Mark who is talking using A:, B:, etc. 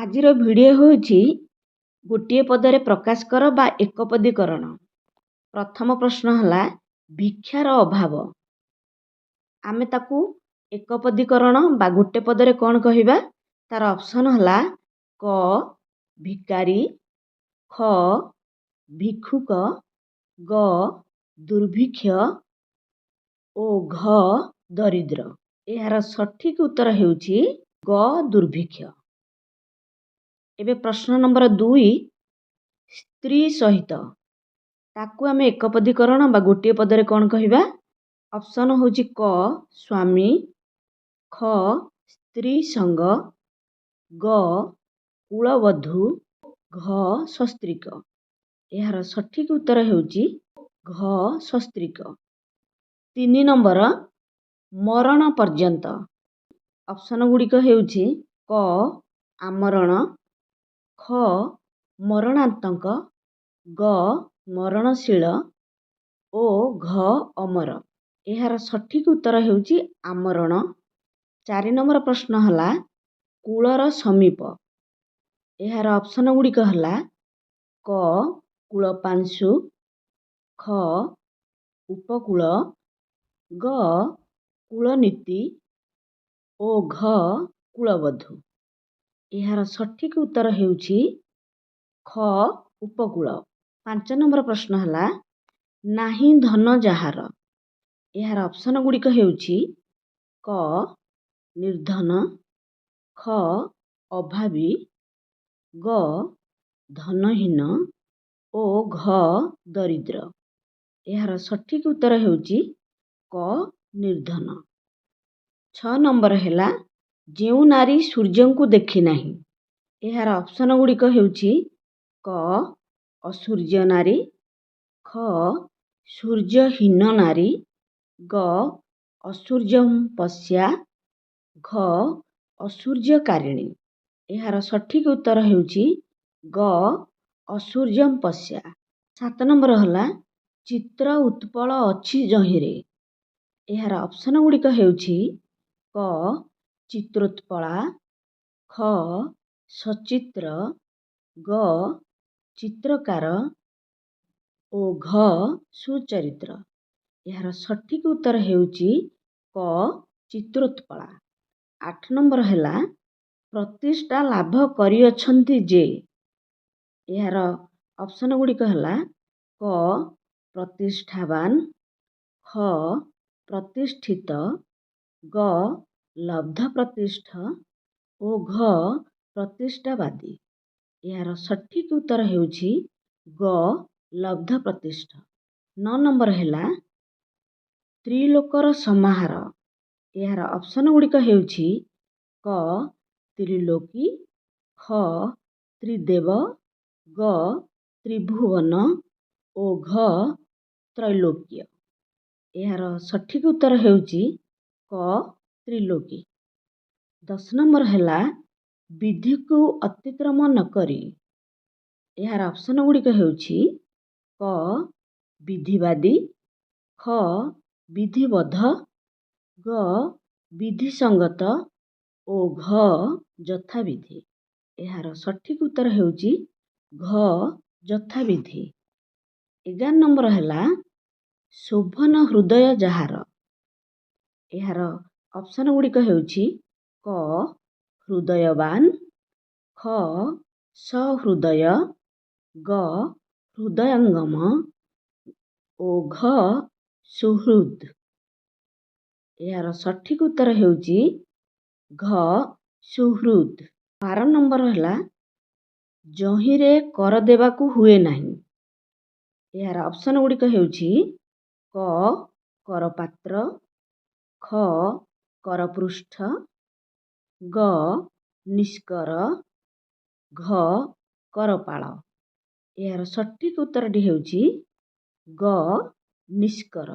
A: ଆଜିର ଭିଡ଼ିଓ ହେଉଛି ଗୋଟିଏ ପଦରେ ପ୍ରକାଶ କର ବା ଏକପଦୀକରଣ। ପ୍ରଥମ ପ୍ରଶ୍ନ ହେଲା ଭିକ୍ଷାର ଅଭାବ। ଆମେ ତାକୁ ଏକପଦୀକରଣ ବା ଗୋଟେ ପଦରେ କ'ଣ କହିବା? ତାର ଅପସନ ହେଲା କ ଭିକାରୀ, ଖ ଭିକ୍ଷୁକ, ଗ ଦୁର୍ଭିକ୍ଷ ଓ ଘ ଦରିଦ୍ର। ଏହାର ସଠିକ ଉତ୍ତର ହେଉଛି ଗ ଦୁର୍ଭିକ୍ଷ। ଏବେ ପ୍ରଶ୍ନ ନମ୍ବର 2 ସ୍ତ୍ରୀ ସହିତ। ତାକୁ ଆମେ ଏକପଦୀକରଣ ବା ଗୋଟିଏ ପଦରେ କ'ଣ କହିବା? ଅପସନ ହେଉଛି କ ସ୍ୱାମୀ, ଖ ସ୍ତ୍ରୀ ସଙ୍ଗ, ଗ କୁଳବଧୂ, ଘ ସସ୍ତ୍ରୀକ। ଏହାର ସଠିକ ଉତ୍ତର ହେଉଛି ଘ ସସ୍ତ୍ରୀକ। 3 ନମ୍ବର ମରଣ ପର୍ଯ୍ୟନ୍ତ। ଅପସନ ଗୁଡ଼ିକ ହେଉଛି କ ଆମରଣ, ଖ ମରଣାନ୍ତକ, ଗ ମରଣଶୀଳ ଓ ଘ ଅମର। ଏହାର ସଠିକ ଉତ୍ତର ହେଉଛି ଆମରଣ। 4 ନମ୍ବର ପ୍ରଶ୍ନ ହେଲା କୂଳର ସମୀପ। ଏହାର ଅପସନ ଗୁଡ଼ିକ ହେଲା କ କୂଳପାଂଶୁ, ଖ ଉପକୂଳ, ଗ କୂଳନୀତି ଓ ଘ କୂଳବଧୂ। ଏହାର ସଠିକ ଉତ୍ତର ହେଉଛି ଖ ଉପକୂଳ। 5 ନମ୍ବର ପ୍ରଶ୍ନ ହେଲା ନାହିଁ ଧନ ଯାହାର। ଏହାର ଅପସନ ଗୁଡ଼ିକ ହେଉଛି କ ନିର୍ଧନ, ଖ ଅଭାବୀ, ଗ ଧନହୀନ ଓ ଘ ଦରିଦ୍ର। ଏହାର ସଠିକ ଉତ୍ତର ହେଉଛି କ ନିର୍ଧନ। 6 ନମ୍ବର ହେଲା ଯେଉଁ ନାରୀ ସୂର୍ଯ୍ୟଙ୍କୁ ଦେଖି ନାହିଁ। ଏହାର ଅପସନ ଗୁଡ଼ିକ ହେଉଛି କ ଅସୂର୍ଯ୍ୟ ନାରୀ, ଖ ସୂର୍ଯ୍ୟହୀନ ନାରୀ, ଗ ଅସୂର୍ଯ୍ୟପଶ୍ୟା, ଘ ଅସୂର୍ଯ୍ୟକାରିଣୀ। ଏହାର ସଠିକ ଉତ୍ତର ହେଉଛି ଗ ଅସୂର୍ଯ୍ୟପଶ୍ୟା। 7 ନମ୍ବର ହେଲା ଚିତ୍ର ଉତ୍ପଳ ଅଛି ଯହିଁରେ। ଏହାର ଅପସନ ଗୁଡ଼ିକ ହେଉଛି କ ଚିତ୍ରୋତ୍ପଳା, ଖ ସଚିତ୍ର, ଗ ଚିତ୍ରକାର ଓ ଘ ସୁଚରିତ୍ର। ଏହାର ସଠିକ ଉତ୍ତର ହେଉଛି କ ଚିତ୍ରୋତ୍ପଳା। 8 ନମ୍ବର ହେଲା ପ୍ରତିଷ୍ଠା ଲାଭ କରିଅଛନ୍ତି ଯେ। ଏହାର ଅପସନ ଗୁଡ଼ିକ ହେଲା କ ପ୍ରତିଷ୍ଠାବାନ, ଖ ପ୍ରତିଷ୍ଠିତ, ଗ ଲବ୍ଧପ୍ରତିଷ୍ଠ ଓ ଘ ପ୍ରତିଷ୍ଠାବାଦୀ। ଏହାର ସଠିକ ଉତ୍ତର ହେଉଛି ଗ ଲବ୍ଧପ୍ରତିଷ୍ଠ। 9 ନମ୍ବର ହେଲା ତ୍ରିଲୋକର ସମାହାର। ଏହାର ଅପସନ ଗୁଡ଼ିକ ହେଉଛି କ ତ୍ରିଲୋକୀ, ଖ ତ୍ରିଦେବ, ଗ ତ୍ରିଭୁବନ ଓ ଘ ତ୍ରୈଲୋକ୍ୟ। ଏହାର ସଠିକ ଉତ୍ତର ହେଉଛି କ ତ୍ରିଲୋକୀ। 10 ନମ୍ବର ହେଲା ବିଧିକୁ ଅତିକ୍ରମ ନକରି। ଏହାର ଅପସନ ଗୁଡ଼ିକ ହେଉଛି କ ବିଧିବାଦୀ, ଖ ବିଧିବଦ୍ଧ, ଗ ବିଧିସଙ୍ଗତ ଓ ଘ ଯଥାବିଧି। ଏହାର ସଠିକ ଉତ୍ତର ହେଉଛି ଘ ଯଥାବିଧି। 11 ନମ୍ବର ହେଲା ଶୋଭନ ହୃଦୟ ଯାହାର। ଏହାର ଅପସନ ଗୁଡ଼ିକ ହେଉଛି କ ହୃଦୟବାନ, ଖ ସହୃଦୟ, ଗ ହୃଦୟଙ୍ଗମ ଓ ଘ ସୁହୃଦ୍। ଏହାର ସଠିକ ଉତ୍ତର ହେଉଛି ଘ ସୁହୃଦ୍। 12 ନମ୍ବର ହେଲା ଯହିଁରେ କର ଦେବାକୁ ହୁଏ ନାହିଁ। ଏହାର ଅପସନ ଗୁଡ଼ିକ ହେଉଛି କ କରପାତ୍ର, ଖ କରପୃଷ୍ଠ, ଗ ନିଷ୍କର, ଘ କରପାଳ। ଏହାର ସଠିକ ଉତ୍ତରଟି ହେଉଛି ଗ ନିଷ୍କର।